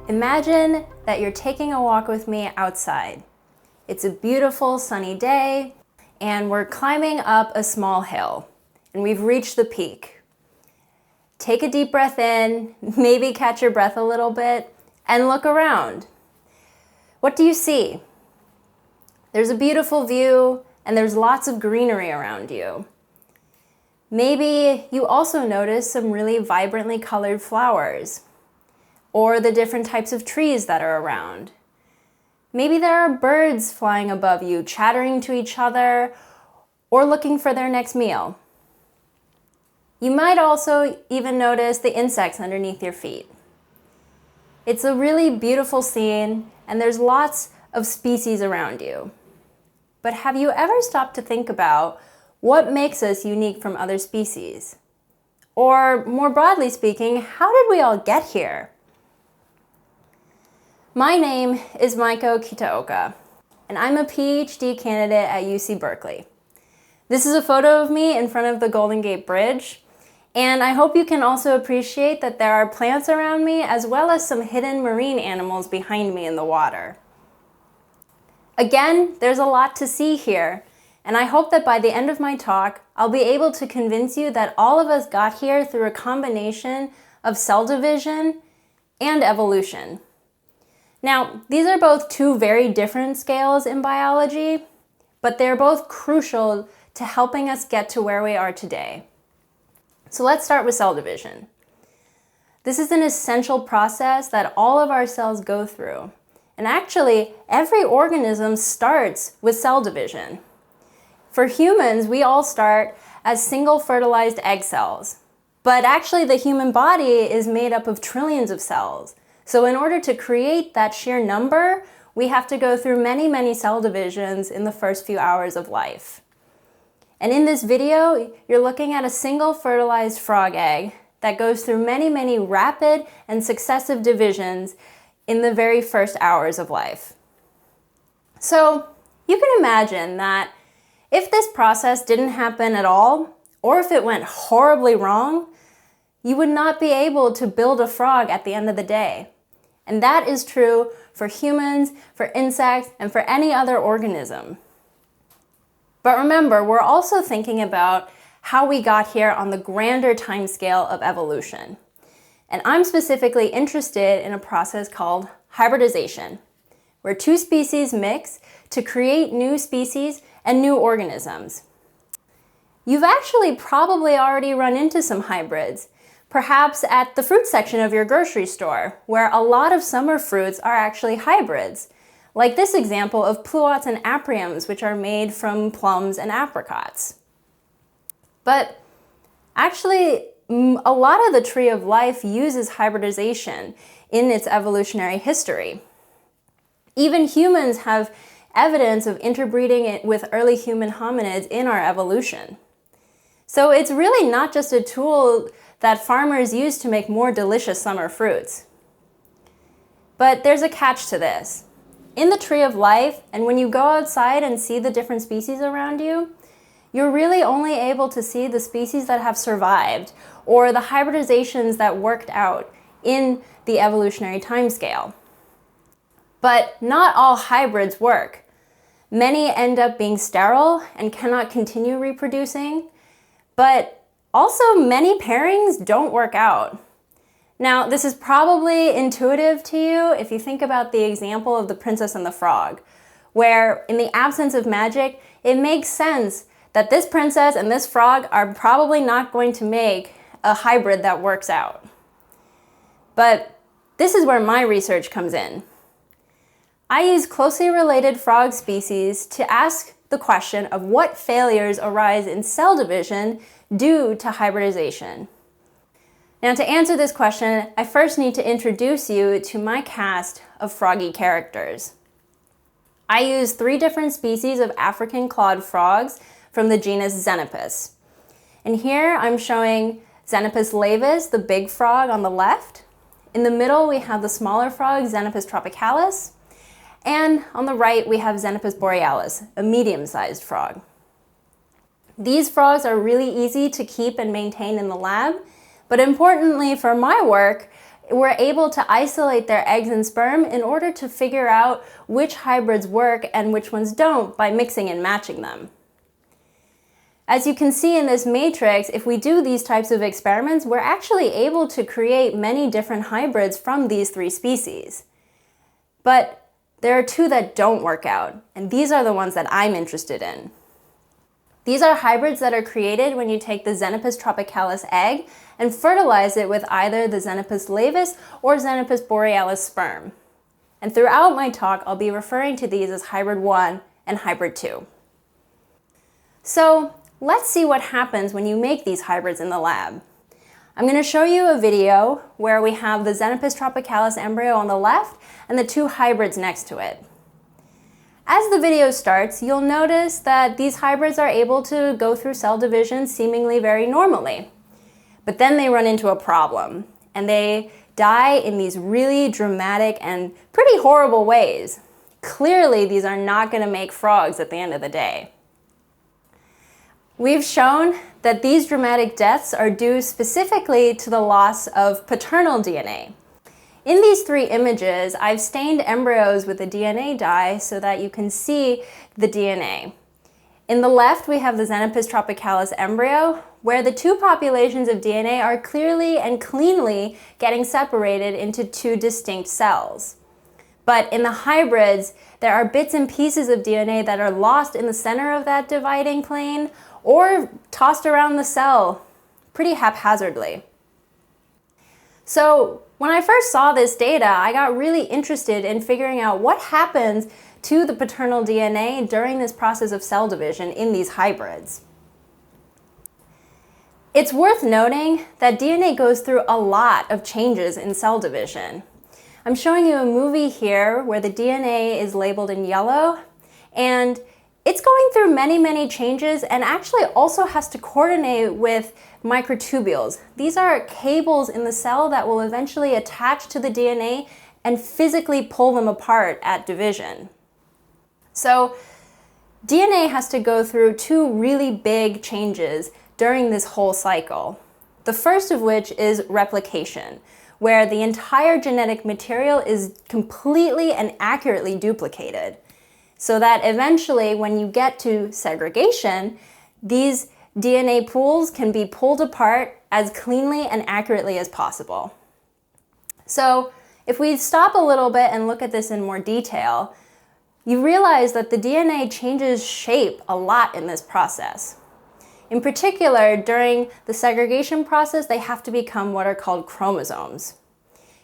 Imagine that you're taking a walk with me outside. It's a beautiful sunny day, and we're climbing up a small hill, and we've reached the peak. Take a deep breath in, maybe catch your breath a little bit, and look around. What do you see? There's a beautiful view, and there's lots of greenery around you. Maybe you also notice some really vibrantly colored flowers, or the different types of trees that are around. Maybe there are birds flying above you, chattering to each other, or looking for their next meal. You might also even notice the insects underneath your feet. It's a really beautiful scene, and there's lots of species around you. But have you ever stopped to think about what makes us unique from other species? Or more broadly speaking, how did we all get here? My name is Maiko Kitaoka, and I'm a PhD candidate at UC Berkeley. This is a photo of me in front of the Golden Gate Bridge, and I hope you can also appreciate that there are plants around me as well as some hidden marine animals behind me in the water. Again, there's a lot to see here, and I hope that by the end of my talk, I'll be able to convince you that all of us got here through a combination of cell division and evolution. Now, these are both two very different scales in biology, but they're both crucial to helping us get to where we are today. So let's start with cell division. This is an essential process that all of our cells go through. And actually, every organism starts with cell division. For humans, we all start as single fertilized egg cells. But actually, the human body is made up of trillions of cells. So in order to create that sheer number, we have to go through many cell divisions in the first few hours of life. And in this video, you're looking at a single fertilized frog egg that goes through many rapid and successive divisions in the very first hours of life. So you can imagine that if this process didn't happen at all, or if it went horribly wrong, you would not be able to build a frog at the end of the day. And that is true for humans, for insects, and for any other organism. But remember, we're also thinking about how we got here on the grander timescale of evolution. And I'm specifically interested in a process called hybridization, where two species mix to create new species and new organisms. You've actually probably already run into some hybrids, perhaps at the fruit section of your grocery store, where a lot of summer fruits are actually hybrids, like this example of pluots and apriums, which are made from plums and apricots. But actually, a lot of the tree of life uses hybridization in its evolutionary history. Even humans have evidence of interbreeding it with early human hominids in our evolution. So it's really not just a tool that farmers use to make more delicious summer fruits. But there's a catch to this. In the tree of life, and when you go outside and see the different species around you, you're really only able to see the species that have survived, or the hybridizations that worked out in the evolutionary timescale. But not all hybrids work. Many end up being sterile and cannot continue reproducing, but also many pairings don't work out. Now, this is probably intuitive to you if you think about the example of the princess and the frog, where in the absence of magic, it makes sense that this princess and this frog are probably not going to make a hybrid that works out. But this is where my research comes in. I use closely related frog species to ask the question of what failures arise in cell division due to hybridization. Now, to answer this question, I first need to introduce you to my cast of froggy characters. I use 3 different species of African clawed frogs from the genus Xenopus. And here I'm showing Xenopus laevis, the big frog on the left. In the middle, we have the smaller frog, Xenopus tropicalis. And on the right, we have Xenopus borealis, a medium-sized frog. These frogs are really easy to keep and maintain in the lab, but importantly for my work, were able to isolate their eggs and sperm in order to figure out which hybrids work and which ones don't by mixing and matching them. As you can see in this matrix, if we do these types of experiments, we're actually able to create many different hybrids from these 3 species. But there are 2 that don't work out, and these are the ones that I'm interested in. These are hybrids that are created when you take the Xenopus tropicalis egg and fertilize it with either the Xenopus laevis or Xenopus borealis sperm. And throughout my talk, I'll be referring to these as hybrid 1 and hybrid 2. So let's see what happens when you make these hybrids in the lab. I'm going to show you a video where we have the Xenopus tropicalis embryo on the left and the 2 hybrids next to it. As the video starts, you'll notice that these hybrids are able to go through cell division seemingly very normally. But then they run into a problem, and they die in these really dramatic and pretty horrible ways. Clearly, these are not going to make frogs at the end of the day. We've shown that these dramatic deaths are due specifically to the loss of paternal DNA. In these 3 images, I've stained embryos with a DNA dye so that you can see the DNA. In the left, we have the Xenopus tropicalis embryo, where the 2 populations of DNA are clearly and cleanly getting separated into 2 distinct cells. But in the hybrids, there are bits and pieces of DNA that are lost in the center of that dividing plane or tossed around the cell pretty haphazardly. So when I first saw this data, I got really interested in figuring out what happens to the paternal DNA during this process of cell division in these hybrids. It's worth noting that DNA goes through a lot of changes in cell division. I'm showing you a movie here where the DNA is labeled in yellow, and it's going through many changes and actually also has to coordinate with microtubules. These are cables in the cell that will eventually attach to the DNA and physically pull them apart at division. So DNA has to go through 2 really big changes during this whole cycle. The first of which is replication, where the entire genetic material is completely and accurately duplicated, so that eventually when you get to segregation, these DNA pools can be pulled apart as cleanly and accurately as possible. So if we stop a little bit and look at this in more detail, you realize that the DNA changes shape a lot in this process. In particular, during the segregation process, they have to become what are called chromosomes.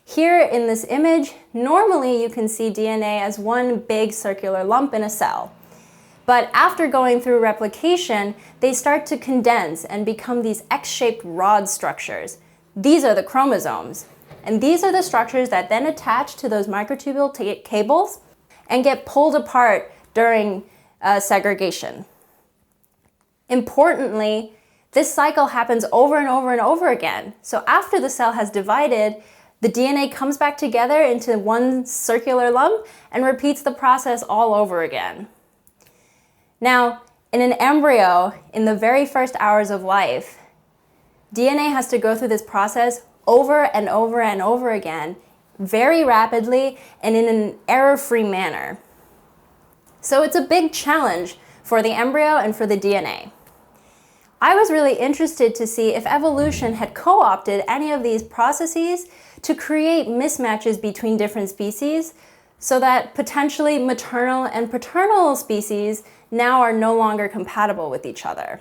Here in this image, normally you can see DNA as one big circular lump in a cell. But after going through replication, they start to condense and become these X-shaped rod structures. These are the chromosomes. And these are the structures that then attach to those microtubule cables and get pulled apart during segregation. Importantly, this cycle happens over and over and over again. So after the cell has divided, the DNA comes back together into one circular lump and repeats the process all over again. Now, in an embryo, in the very first hours of life, DNA has to go through this process over and over and over again, very rapidly and in an error-free manner. So it's a big challenge for the embryo and for the DNA. I was really interested to see if evolution had co-opted any of these processes to create mismatches between different species so that potentially maternal and paternal species now are no longer compatible with each other.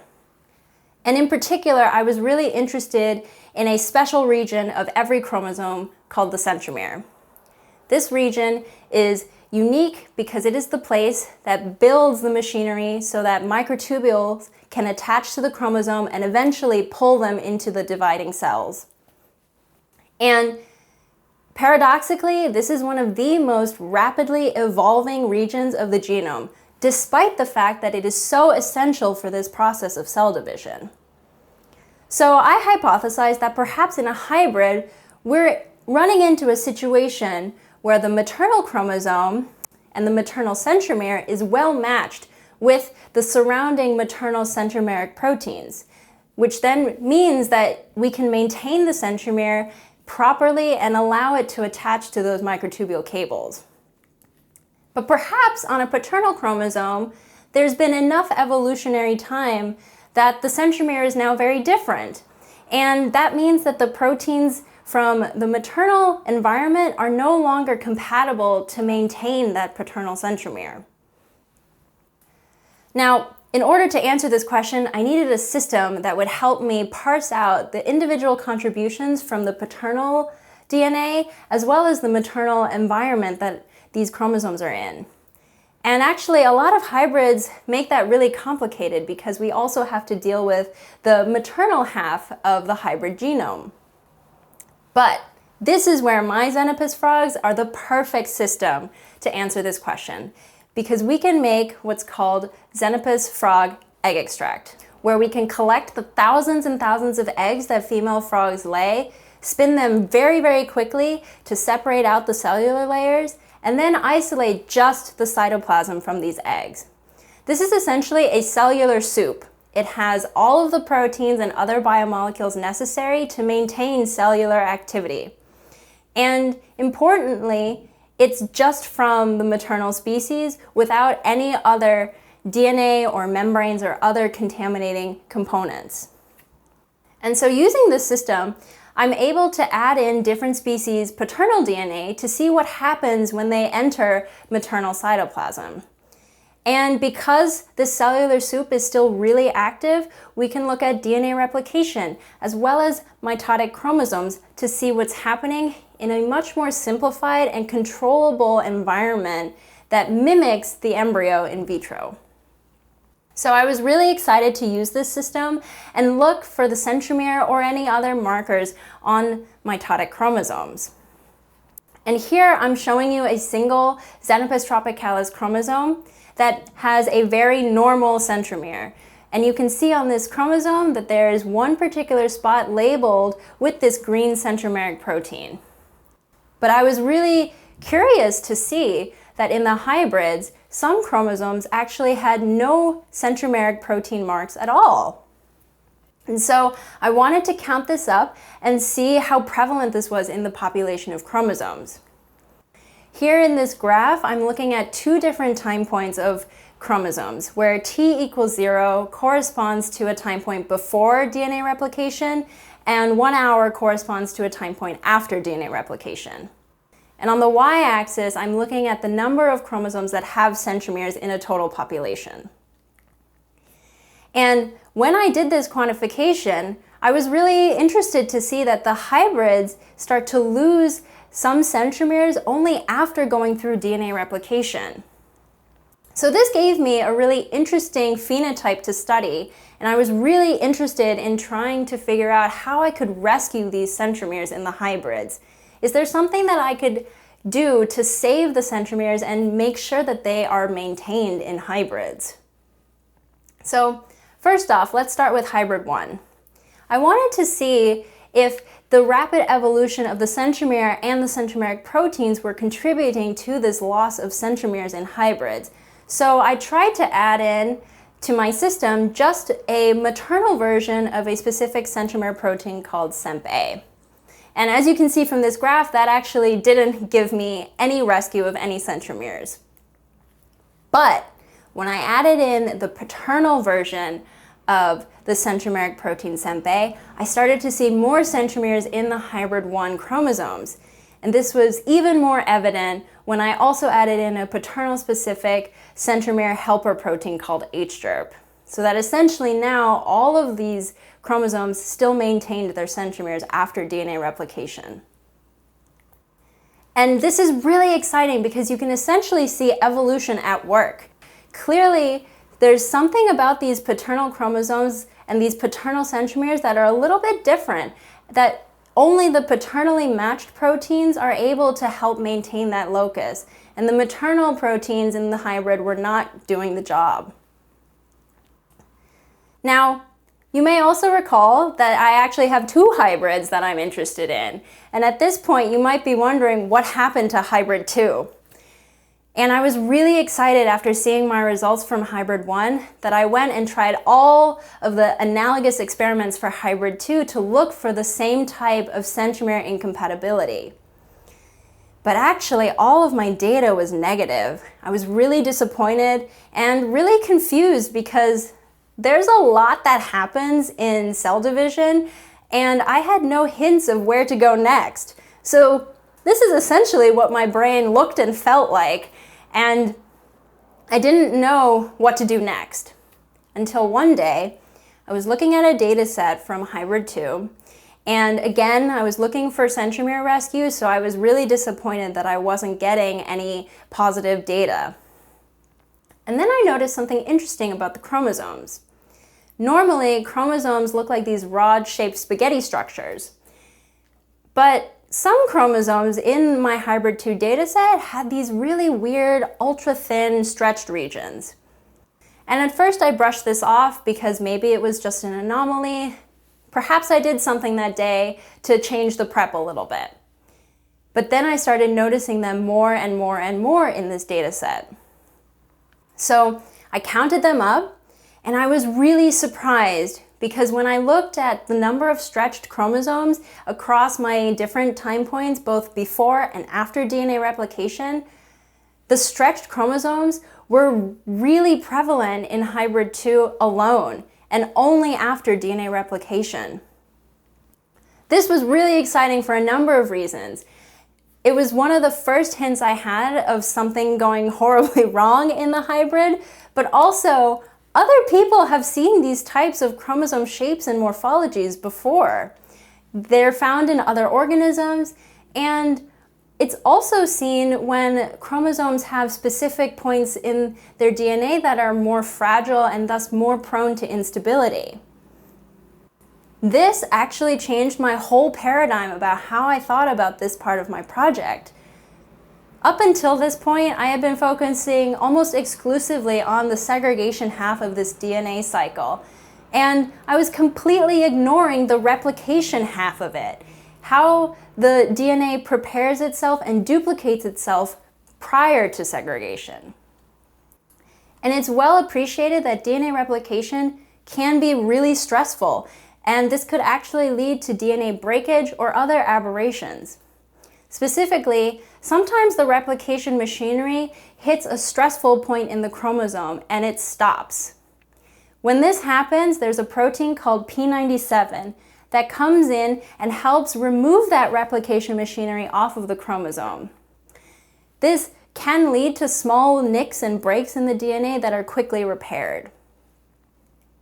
And in particular, I was really interested in a special region of every chromosome called the centromere. This region is unique because it is the place that builds the machinery so that microtubules can attach to the chromosome and eventually pull them into the dividing cells. And paradoxically, this is one of the most rapidly evolving regions of the genome, despite the fact that it is so essential for this process of cell division. So I hypothesized that perhaps in a hybrid, we're running into a situation where the maternal chromosome and the maternal centromere is well matched with the surrounding maternal centromeric proteins, which then means that we can maintain the centromere properly and allow it to attach to those microtubule cables. But perhaps on a paternal chromosome, there's been enough evolutionary time that the centromere is now very different. And that means that the proteins from the maternal environment are no longer compatible to maintain that paternal centromere. Now, in order to answer this question, I needed a system that would help me parse out the individual contributions from the paternal DNA as well as the maternal environment that these chromosomes are in. And actually, a lot of hybrids make that really complicated because we also have to deal with the maternal half of the hybrid genome. But this is where my Xenopus frogs are the perfect system to answer this question, because we can make what's called Xenopus frog egg extract, where we can collect the thousands and thousands of eggs that female frogs lay, spin them very, very quickly to separate out the cellular layers, and then isolate just the cytoplasm from these eggs. This is essentially a cellular soup. It has all of the proteins and other biomolecules necessary to maintain cellular activity. And importantly, it's just from the maternal species without any other DNA or membranes or other contaminating components. And so using this system, I'm able to add in different species' paternal DNA to see what happens when they enter maternal cytoplasm. And because this cellular soup is still really active, we can look at DNA replication as well as mitotic chromosomes to see what's happening in a much more simplified and controllable environment that mimics the embryo in vitro. So I was really excited to use this system and look for the centromere or any other markers on mitotic chromosomes. And here I'm showing you a single Xenopus tropicalis chromosome that has a very normal centromere. And you can see on this chromosome that there is one particular spot labeled with this green centromeric protein. But I was really curious to see that in the hybrids, some chromosomes actually had no centromeric protein marks at all. And so I wanted to count this up and see how prevalent this was in the population of chromosomes. Here in this graph, I'm looking at two different time points of chromosomes, where t equals 0 corresponds to a time point before DNA replication, and 1 hour corresponds to a time point after DNA replication. And on the y-axis, I'm looking at the number of chromosomes that have centromeres in a total population. And when I did this quantification, I was really interested to see that the hybrids start to lose some centromeres only after going through DNA replication. So this gave me a really interesting phenotype to study, and I was really interested in trying to figure out how I could rescue these centromeres in the hybrids. Is there something that I could do to save the centromeres and make sure that they are maintained in hybrids? So first off, let's start with hybrid 1. I wanted to see if the rapid evolution of the centromere and the centromeric proteins were contributing to this loss of centromeres in hybrids. So I tried to add in to my system just a maternal version of a specific centromere protein called CEMP-A. And as you can see from this graph, that actually didn't give me any rescue of any centromeres. But when I added in the paternal version of the centromeric protein CEMP-A, I started to see more centromeres in the hybrid 1 chromosomes. And this was even more evident when I also added in a paternal specific centromere helper protein called HDRP. So that essentially now all of these chromosomes still maintained their centromeres after DNA replication. And this is really exciting because you can essentially see evolution at work. Clearly, there's something about these paternal chromosomes and these paternal centromeres that are a little bit different, that only the paternally matched proteins are able to help maintain that locus, and the maternal proteins in the hybrid were not doing the job. Now, you may also recall that I actually have two hybrids that I'm interested in, and at this point you might be wondering what happened to hybrid 2. And I was really excited after seeing my results from Hybrid 1 that I went and tried all of the analogous experiments for Hybrid 2 to look for the same type of centromere incompatibility. But actually, all of my data was negative. I was really disappointed and really confused because there's a lot that happens in cell division, and I had no hints of where to go next. So this is essentially what my brain looked and felt like, and I didn't know what to do next. Until one day, I was looking at a data set from Hybrid 2, and again, I was looking for centromere rescue, so I was really disappointed that I wasn't getting any positive data. And then I noticed something interesting about the chromosomes. Normally, chromosomes look like these rod-shaped spaghetti structures, but some chromosomes in my Hybrid 2 dataset had these really weird, ultra-thin, stretched regions. And at first I brushed this off because maybe it was just an anomaly. Perhaps I did something that day to change the prep a little bit. But then I started noticing them more and more and more in this dataset. So I counted them up, and I was really surprised because when I looked at the number of stretched chromosomes across my different time points, both before and after DNA replication, the stretched chromosomes were really prevalent in Hybrid 2 alone, and only after DNA replication. This was really exciting for a number of reasons. It was one of the first hints I had of something going horribly wrong in the hybrid, but also other people have seen these types of chromosome shapes and morphologies before. They're found in other organisms, and it's also seen when chromosomes have specific points in their DNA that are more fragile and thus more prone to instability. This actually changed my whole paradigm about how I thought about this part of my project. Up until this point, I had been focusing almost exclusively on the segregation half of this DNA cycle, and I was completely ignoring the replication half of it, how the DNA prepares itself and duplicates itself prior to segregation. And it's well appreciated that DNA replication can be really stressful, and this could actually lead to DNA breakage or other aberrations. Specifically, sometimes the replication machinery hits a stressful point in the chromosome and it stops. When this happens, there's a protein called P97 that comes in and helps remove that replication machinery off of the chromosome. This can lead to small nicks and breaks in the DNA that are quickly repaired.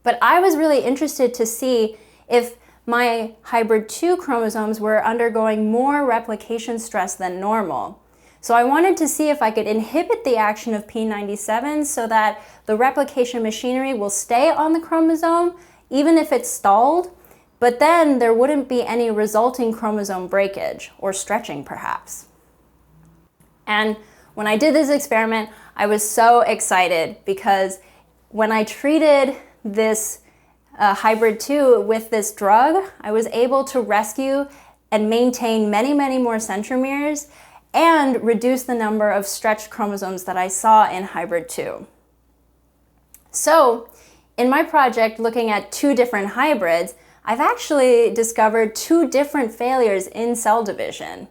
But I was really interested to see if my Hybrid 2 chromosomes were undergoing more replication stress than normal. So I wanted to see if I could inhibit the action of P97 so that the replication machinery will stay on the chromosome, even if it's stalled, but then there wouldn't be any resulting chromosome breakage, or stretching perhaps. And when I did this experiment, I was so excited because when I treated this Hybrid 2 with this drug, I was able to rescue and maintain many, many more centromeres and reduce the number of stretched chromosomes that I saw in Hybrid 2. So, in my project looking at two different hybrids, I've actually discovered two different failures in cell division.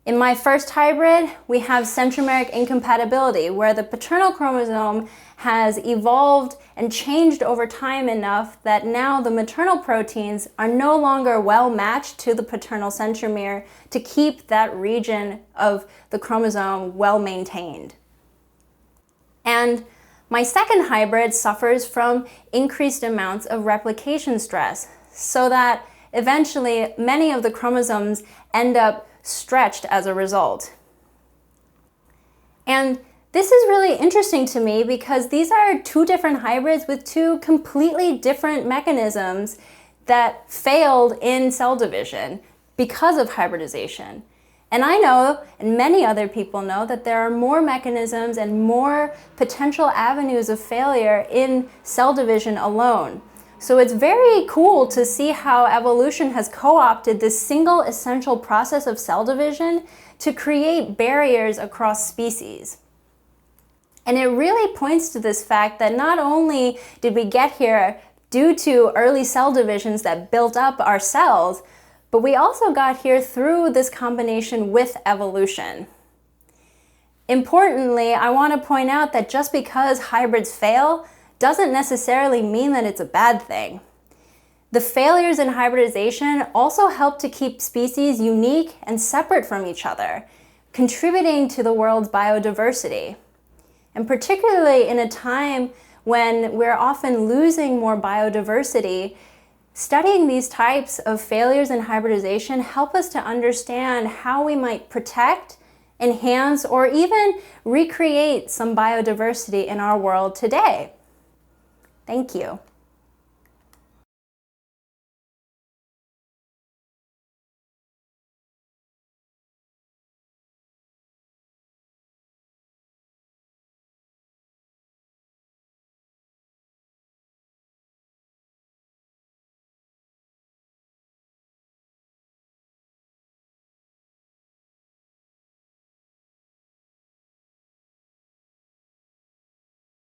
In my first hybrid, we have centromeric incompatibility, where the paternal chromosome has evolved and changed over time enough that now the maternal proteins are no longer well matched to the paternal centromere to keep that region of the chromosome well maintained. And my second hybrid suffers from increased amounts of replication stress, so that eventually many of the chromosomes end up stretched as a result. And this is really interesting to me because these are two different hybrids with two completely different mechanisms that failed in cell division because of hybridization. And I know, and many other people know, that there are more mechanisms and more potential avenues of failure in cell division alone. So it's very cool to see how evolution has co-opted this single essential process of cell division to create barriers across species. And it really points to this fact that not only did we get here due to early cell divisions that built up our cells, but we also got here through this combination with evolution. Importantly, I want to point out that just because hybrids fail doesn't necessarily mean that it's a bad thing. The failures in hybridization also help to keep species unique and separate from each other, contributing to the world's biodiversity. And particularly in a time when we're often losing more biodiversity, studying these types of failures in hybridization help us to understand how we might protect, enhance, or even recreate some biodiversity in our world today. Thank you.